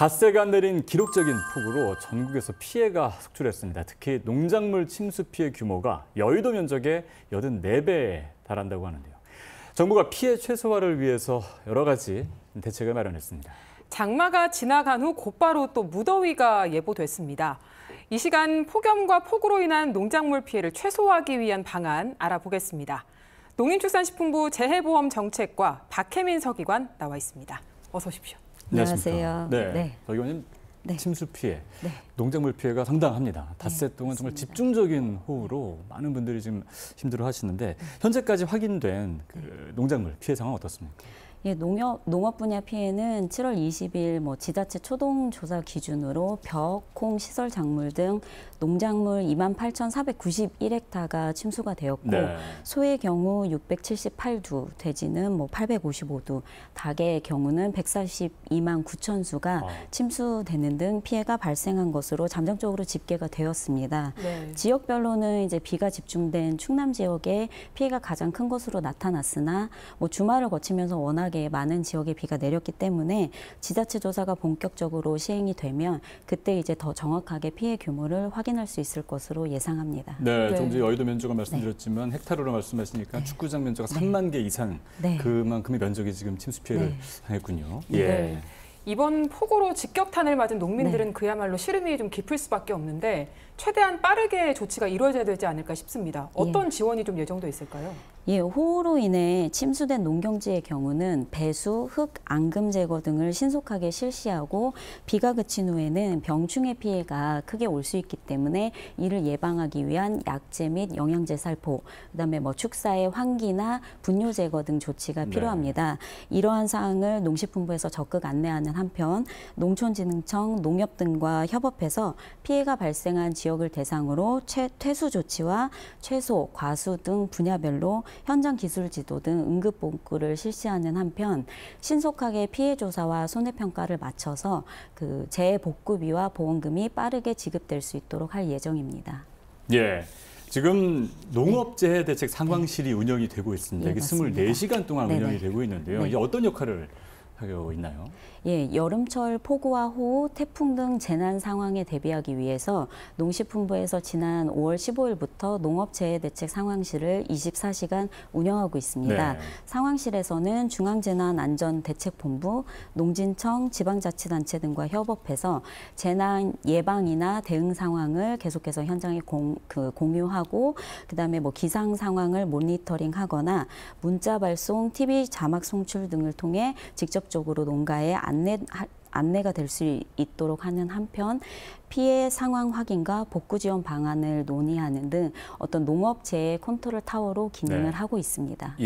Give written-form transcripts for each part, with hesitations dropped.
닷새가 내린 기록적인 폭우로 전국에서 피해가 속출했습니다. 특히 농작물 침수 피해 규모가 여의도 면적의 84배에 달한다고 하는데요. 정부가 피해 최소화를 위해서 여러 가지 대책을 마련했습니다. 장마가 지나간 후 곧바로 또 무더위가 예보됐습니다. 이 시간 폭염과 폭우로 인한 농작물 피해를 최소화하기 위한 방안 알아보겠습니다. 농림축산식품부 재해보험 정책과 박혜민 서기관 나와 있습니다. 어서 오십시오. 안녕하세요. 네. 서기관님, 침수 피해, 농작물 피해가 상당합니다. 닷새 동안 정말 집중적인 호우로 많은 분들이 지금 힘들어 하시는데 현재까지 확인된 농작물 피해 상황 어떻습니까? 예, 농업 분야 피해는 7월 20일 지자체 초동 조사 기준으로 벼, 콩, 시설 작물 등 농작물 28,491헥타가 침수가 되었고 소의 경우 678두, 돼지는 855두, 닭의 경우는 142만 9천 수가 침수되는 등 피해가 발생한 것으로 잠정적으로 집계가 되었습니다. 지역별로는 이제 비가 집중된 충남 지역에 피해가 가장 큰 것으로 나타났으나 주말을 거치면서 워낙 많은 지역에 비가 내렸기 때문에 지자체 조사가 본격적으로 시행이 되면 그때 이제 더 정확하게 피해 규모를 확인할 수 있을 것으로 예상합니다. 네, 좀 전에 여의도 면적을 말씀드렸지만 헥타르로 말씀하시니까 축구장 면적 3만 개 이상 그만큼의 면적이 지금 침수 피해를 당했군요. 이번 폭우로 직격탄을 맞은 농민들은 그야말로 시름이 좀 깊을 수밖에 없는데 최대한 빠르게 조치가 이루어져야 되지 않을까 싶습니다. 어떤 지원이 좀 예정돼 있을까요? 호우로 인해 침수된 농경지의 경우는 배수, 흙, 앙금 제거 등을 신속하게 실시하고 비가 그친 후에는 병충해 피해가 크게 올 수 있기 때문에 이를 예방하기 위한 약제 및 영양제 살포, 그다음에 축사의 환기나 분뇨 제거 등 조치가 필요합니다. 이러한 사항을 농식품부에서 적극 안내하는 한편 농촌진흥청, 농협 등과 협업해서 피해가 발생한 지역을 대상으로 퇴수 조치와 최소, 과수 등 분야별로 현장 기술 지도 등 응급 복구를 실시하는 한편 신속하게 피해 조사와 손해평가를 마쳐서 재해 복구비와 보험금이 빠르게 지급될 수 있도록 할 예정입니다. 지금 농업재해 대책 상황실이 운영이 되고 있습니다. 이게 24시간 동안 운영이 되고 있는데요. 이게 어떤 역할을 하고 있나요? 여름철 폭우와 호우, 태풍 등 재난 상황에 대비하기 위해서 농식품부에서 지난 5월 15일부터 농업재해대책 상황실을 24시간 운영하고 있습니다. 상황실에서는 중앙재난안전대책본부, 농진청, 지방자치단체 등과 협업해서 재난 예방이나 대응 상황을 계속해서 현장에 공유하고 그다음에 기상 상황을 모니터링하거나 문자 발송, TV 자막 송출 등을 통해 직접적으로 농가에 안내가 될 수 있도록 하는 한편 피해 상황 확인과 복구 지원 방안을 논의하는 등 어떤 농업 재해 컨트롤 타워로 기능을 하고 있습니다.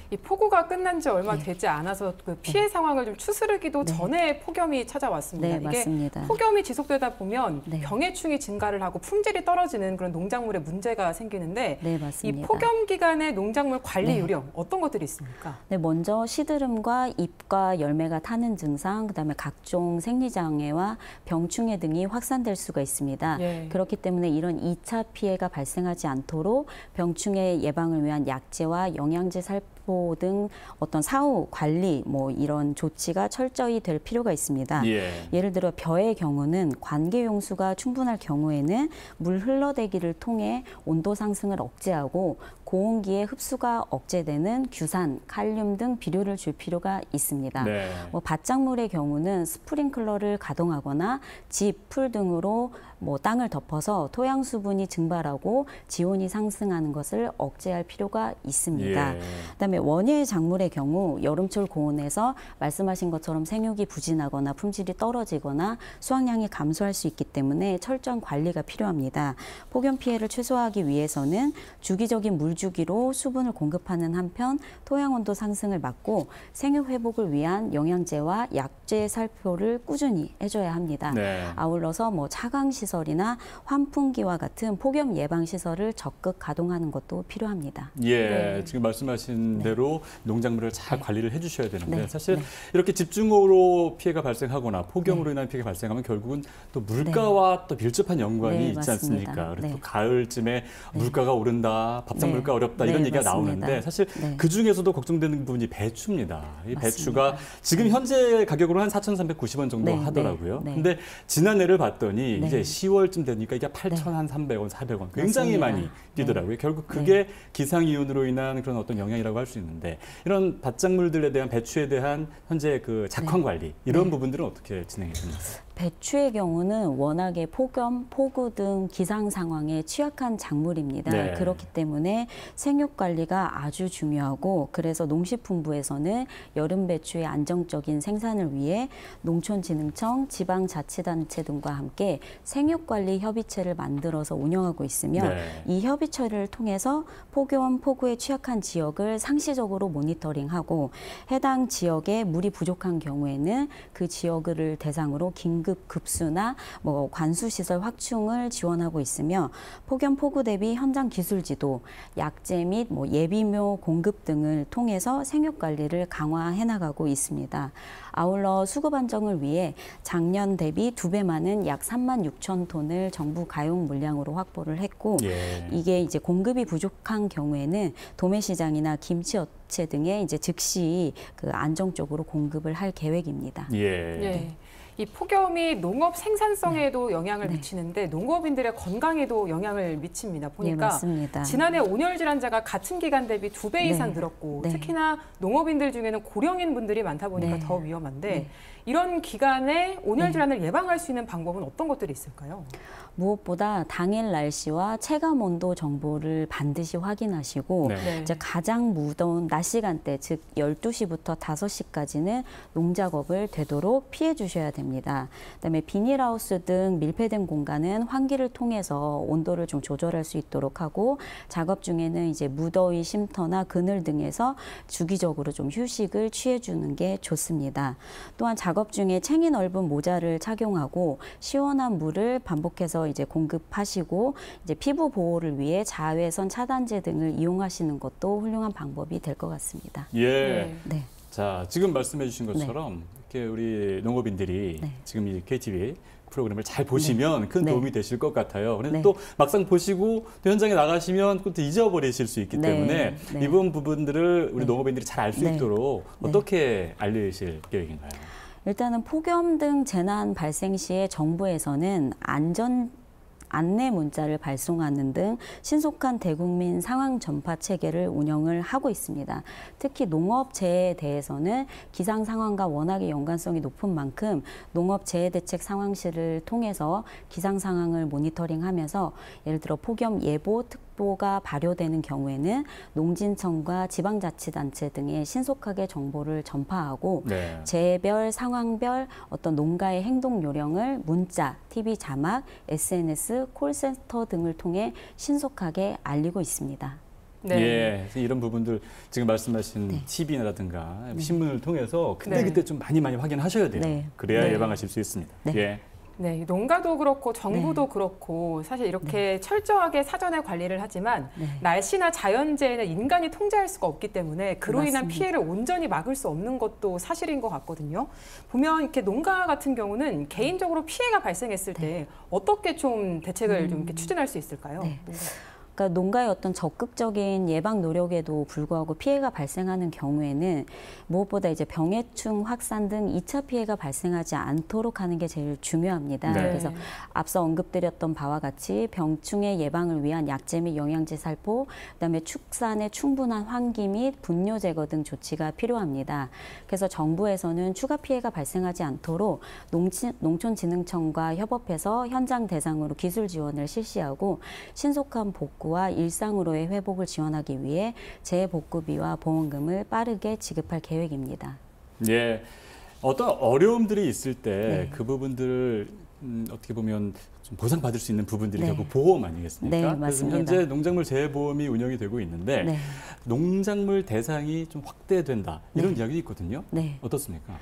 이 폭우가 끝난 지 얼마 되지 않아서 피해 상황을 좀 추스르기도 전에 폭염이 찾아왔습니다. 이게 맞습니다. 폭염이 지속되다 보면 병해충이 증가를 하고 품질이 떨어지는 그런 농작물에 문제가 생기는데 이 폭염 기간의 농작물 관리 요령 어떤 것들이 있습니까? 먼저 시드름과 잎과 열매가 타는 증상, 그다음에 각종 생리장애와 병충해 등이 확산될 수가 있습니다. 그렇기 때문에 이런 2차 피해가 발생하지 않도록 병충해 예방을 위한 약제와 영양제 살포 등 어떤 사후 관리 이런 조치가 철저히 될 필요가 있습니다. 예를 들어 벼의 경우는 관계 용수가 충분할 경우에는 물 흘러대기를 통해 온도 상승을 억제하고 고온기에 흡수가 억제되는 규산, 칼륨 등 비료를 줄 필요가 있습니다. 밭작물의 경우는 스프링클러를 가동하거나 집, 풀 등으로 땅을 덮어서 토양 수분이 증발하고 지온이 상승하는 것을 억제할 필요가 있습니다. 그다음에 원예 작물의 경우 여름철 고온에서 말씀하신 것처럼 생육이 부진하거나 품질이 떨어지거나 수확량이 감소할 수 있기 때문에 철저한 관리가 필요합니다. 폭염 피해를 최소화하기 위해서는 주기적인 물주기로 수분을 공급하는 한편 토양 온도 상승을 막고 생육 회복을 위한 영양제와 약제 살포를 꾸준히 해줘야 합니다. 아울러서 차강 시설이나 환풍기와 같은 폭염 예방 시설을 적극 가동하는 것도 필요합니다. 지금 말씀하신 대로 농작물을 잘 관리를 해주셔야 되는데 사실 네. 이렇게 집중호우로 피해가 발생하거나 폭염으로 인한 피해가 발생하면 결국은 또 물가와 또 밀접한 연관이 있지 않습니까? 그래서 또 가을쯤에 물가가 오른다, 밥상 물가 어렵다 이런 얘기가 나오는데 사실 그 중에서도 걱정되는 부분이 배추입니다. 이 배추가 지금 현재 가격으로 한 4,390원 정도 하더라고요. 근데 지난해를 봤더니 이제 10월쯤 되니까 이게 8,300원, 400원 굉장히 많이 뛰더라고요. 결국 그게 기상이온으로 인한 그런 어떤 영향이라고 할 수 있는데 이런 밭작물들에 대한 배추에 대한 현재 그 작황 관리 이런 부분들은 어떻게 진행이 됩니까? 배추의 경우는 워낙에 폭염, 폭우 등 기상 상황에 취약한 작물입니다. 그렇기 때문에 생육 관리가 아주 중요하고 그래서 농식품부에서는 여름 배추의 안정적인 생산을 위해 농촌진흥청, 지방자치단체 등과 함께 생육 관리 협의체를 만들어서 운영하고 있으며 이 협의체를 통해서 폭염, 폭우에 취약한 지역을 상시적으로 모니터링하고 해당 지역에 물이 부족한 경우에는 그 지역을 대상으로 긴급 급수나 관수 시설 확충을 지원하고 있으며 폭염 폭우 대비 현장 기술 지도, 약재 및 예비묘 공급 등을 통해서 생육 관리를 강화해 나가고 있습니다. 아울러 수급 안정을 위해 작년 대비 2배 많은 약 36,000톤을 정부 가용 물량으로 확보를 했고 이게 이제 공급이 부족한 경우에는 도매 시장이나 김치 업체 등에 이제 즉시 그 안정적으로 공급을 할 계획입니다. 이 폭염이 농업 생산성에도 영향을 미치는데 농업인들의 건강에도 영향을 미칩니다. 보니까 지난해 온열 질환자가 같은 기간 대비 2배 이상 늘었고 특히나 농업인들 중에는 고령인 분들이 많다 보니까 더 위험한데 이런 기간에 온열 질환을 예방할 수 있는 방법은 어떤 것들이 있을까요? 무엇보다 당일 날씨와 체감 온도 정보를 반드시 확인하시고 이제 가장 무더운 낮 시간대 즉 12시부터 5시까지는 농작업을 되도록 피해 주셔야 됩니다. 그다음에 비닐하우스 등 밀폐된 공간은 환기를 통해서 온도를 좀 조절할 수 있도록 하고 작업 중에는 이제 무더위 쉼터나 그늘 등에서 주기적으로 좀 휴식을 취해 주는 게 좋습니다. 또한 작업 중에 챙이 넓은 모자를 착용하고 시원한 물을 반복해서 이제 공급하시고 이제 피부 보호를 위해 자외선 차단제 등을 이용하시는 것도 훌륭한 방법이 될 것 같습니다. 자, 지금 말씀해 주신 것처럼 이렇게 우리 농업인들이 지금 이 KTV 프로그램을 잘 보시면 큰 도움이 되실 것 같아요. 그런데 또 막상 보시고 또 현장에 나가시면 또 잊어버리실 수 있기 때문에 이번 부분들을 우리 농업인들이 잘 알 수 있도록 어떻게 알리실 계획인가요? 일단은 폭염 등 재난 발생 시에 정부에서는 안내 문자를 발송하는 등 신속한 대국민 상황 전파 체계를 운영을 하고 있습니다. 특히 농업재해에 대해서는 기상 상황과 워낙에 연관성이 높은 만큼 농업재해대책 상황실을 통해서 기상 상황을 모니터링하면서 예를 들어 폭염 예보 특보가 발효되는 경우에는 농진청과 지방자치단체 등에 신속하게 정보를 전파하고 재해별, 상황별 어떤 농가의 행동 요령을 문자, TV 자막, SNS, 콜센터 등을 통해 신속하게 알리고 있습니다. 이런 부분들 지금 말씀하신 TV라든가 신문을 통해서 그때 좀 많이 확인하셔야 돼요. 그래야 예방하실 수 있습니다. 농가도 그렇고 정부도 그렇고 사실 이렇게 철저하게 사전에 관리를 하지만 날씨나 자연재해는 인간이 통제할 수가 없기 때문에 그로 인한 피해를 온전히 막을 수 없는 것도 사실인 것 같거든요. 보면 이렇게 농가 같은 경우는 개인적으로 피해가 발생했을 때 어떻게 좀 대책을 좀 이렇게 추진할 수 있을까요? 그러니까 농가의 어떤 적극적인 예방 노력에도 불구하고 피해가 발생하는 경우에는 무엇보다 이제 병해충 확산 등 2차 피해가 발생하지 않도록 하는 게 제일 중요합니다. 그래서 앞서 언급드렸던 바와 같이 병충해 예방을 위한 약재 및 영양제 살포, 그다음에 축산의 충분한 환기 및 분뇨 제거 등 조치가 필요합니다. 그래서 정부에서는 추가 피해가 발생하지 않도록 농촌진흥청과 협업해서 현장 대상으로 기술 지원을 실시하고 신속한 복구와 일상으로의 회복을 지원하기 위해 재복구비와 보험금을 빠르게 지급할 계획입니다. 어떤 어려움들이 있을 때 그 부분들을 어떻게 보면 좀 보상받을 수 있는 부분들이 결국 보험 아니겠습니까? 그래서 현재 농작물 재해보험이 운영이 되고 있는데 농작물 대상이 좀 확대된다 이런 이야기 있거든요. 어떻습니까?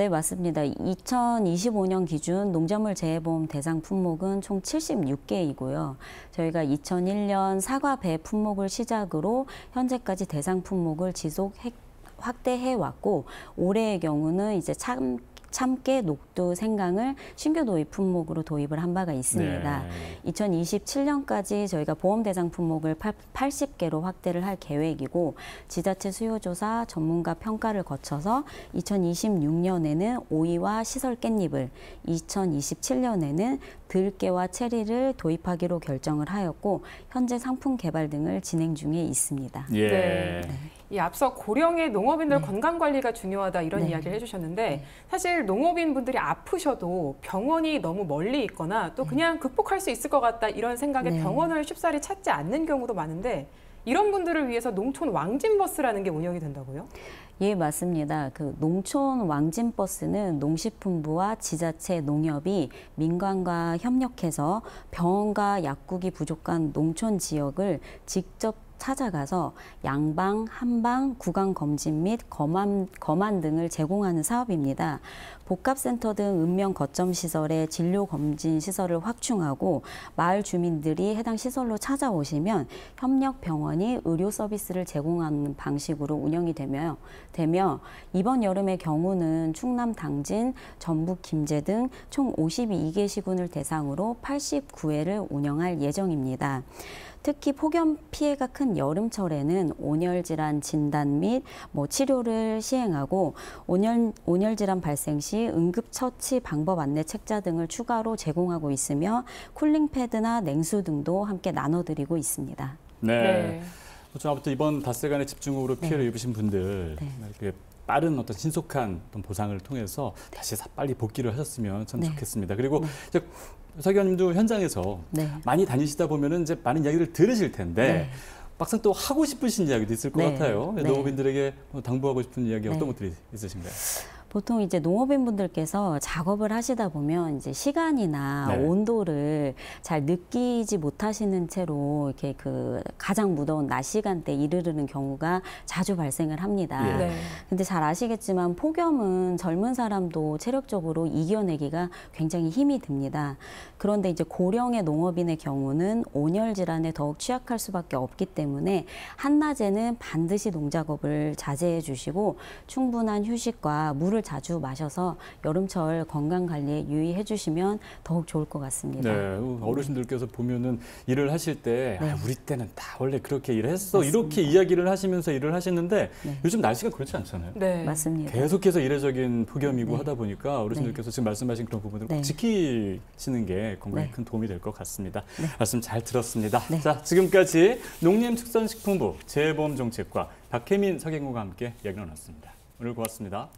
네, 맞습니다. 2025년 기준 농작물 재해보험 대상 품목은 총 76개이고요. 저희가 2001년 사과 배 품목을 시작으로 현재까지 대상 품목을 지속 확대해 왔고, 올해의 경우는 이제 참깨, 녹두, 생강을 신규 도입 품목으로 도입을 한 바가 있습니다. 네. 2027년까지 저희가 보험 대상 품목을 80개로 확대를 할 계획이고, 지자체 수요조사, 전문가 평가를 거쳐서 2026년에는 오이와 시설 깻잎을, 2027년에는 들깨와 체리를 도입하기로 결정을 하였고, 현재 상품 개발 등을 진행 중에 있습니다. 예. 네. 이 앞서 고령의 농업인들 건강 관리가 중요하다 이런 이야기를 해주셨는데, 사실 농업인분들이 아프셔도 병원이 너무 멀리 있거나 또 그냥 극복할 수 있을 것 같다 이런 생각에 병원을 쉽사리 찾지 않는 경우도 많은데, 이런 분들을 위해서 농촌 왕진버스라는 게 운영이 된다고요? 예, 맞습니다. 그 농촌 왕진버스는 농식품부와 지자체 농협이 민간과 협력해서 병원과 약국이 부족한 농촌 지역을 직접 찾아가서 양방, 한방, 구강 검진 및 검안 등을 제공하는 사업입니다. 복합센터 등 읍면 거점 시설의 진료 검진 시설을 확충하고, 마을 주민들이 해당 시설로 찾아오시면 협력 병원이 의료 서비스를 제공하는 방식으로 운영이 되며 이번 여름의 경우는 충남 당진, 전북 김제 등 총 52개 시군을 대상으로 89회를 운영할 예정입니다. 특히 폭염 피해가 큰 여름철에는 온열 질환 진단 및 치료를 시행하고, 온열 질환 발생 시 응급 처치 방법 안내 책자 등을 추가로 제공하고 있으며, 쿨링 패드나 냉수 등도 함께 나눠드리고 있습니다. 네. 아무튼 이번 닷새간의 집중호우로 피해를 입으신 분들 빠른 어떤 신속한 어떤 보상을 통해서 다시 빨리 복귀를 하셨으면 참 좋겠습니다. 그리고 이제 서 기자님도 현장에서 많이 다니시다 보면은 이제 많은 이야기를 들으실 텐데 막상 또 하고 싶으신 이야기도 있을 것 같아요. 농업인들에게 당부하고 싶은 이야기 어떤 것들이 있으신가요? 보통 이제 농업인분들께서 작업을 하시다 보면 이제 시간이나 온도를 잘 느끼지 못하시는 채로 이렇게 그 가장 무더운 낮 시간대 이르르는 경우가 자주 발생을 합니다. 근데 잘 아시겠지만 폭염은 젊은 사람도 체력적으로 이겨내기가 굉장히 힘이 듭니다. 그런데 이제 고령의 농업인의 경우는 온열 질환에 더욱 취약할 수밖에 없기 때문에 한낮에는 반드시 농작업을 자제해 주시고, 충분한 휴식과 물을 자주 마셔서 여름철 건강 관리에 유의해 주시면 더욱 좋을 것 같습니다. 네, 어르신들께서 보면은 일을 하실 때 우리 때는 다 원래 그렇게 일했어, 이렇게 이야기를 하시면서 일을 하시는데 요즘 날씨가 그렇지 않잖아요. 맞습니다. 계속해서 이례적인 폭염이고 하다 보니까 어르신들께서 지금 말씀하신 그런 부분을 꼭 지키시는 게 건강에 큰 도움이 될 것 같습니다. 말씀 잘 들었습니다. 자, 지금까지 농림축산식품부 재해보험정책과 박혜민 서경호가 함께 이야기 나눴습니다. 오늘 고맙습니다.